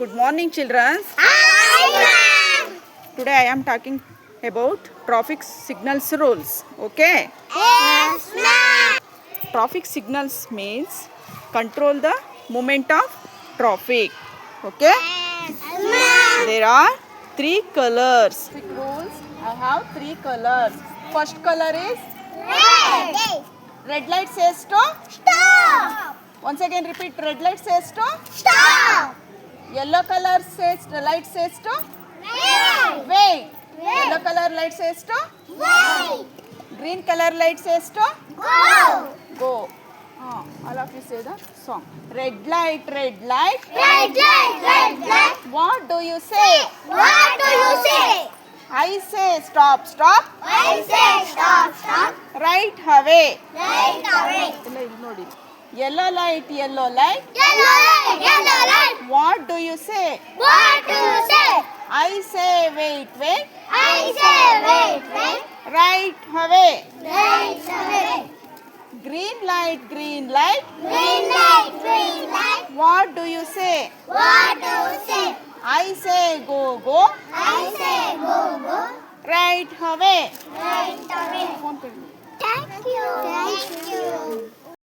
Good morning, children. Today I am talking about traffic signals rules. Okay? Yes, ma'am. Traffic signals means control the movement of traffic. Okay? Yes, ma'am. There are three colors. Traffic rules. I have three colors. First color is Red. red light says stop. Stop. Once again repeat, red light says stop. Stop. Yellow color says light says stop. Wait. Wait. Wait. Yellow color light says stop. Wait. Green color light says stop. Go. Go. All of you say the song. Red light, red light. Red light. Red light. What do you say? What do you say? I say stop, stop. I say stop. Stop. Right away. Right away. ಇಲ್ಲ ಇಲ್ಲಿ ನೋಡಿ. Yellow light, yellow light. Yellow light. Yellow light. What do you say? What do you say? I say wait, wait. I say wait. Wait. Right away. Right away. Green light, green light. Green light. Green light. What do you say? What do you say? I say go, go. I say go. Go. Right away. Right away. Phone pay. Thank you. Thank you.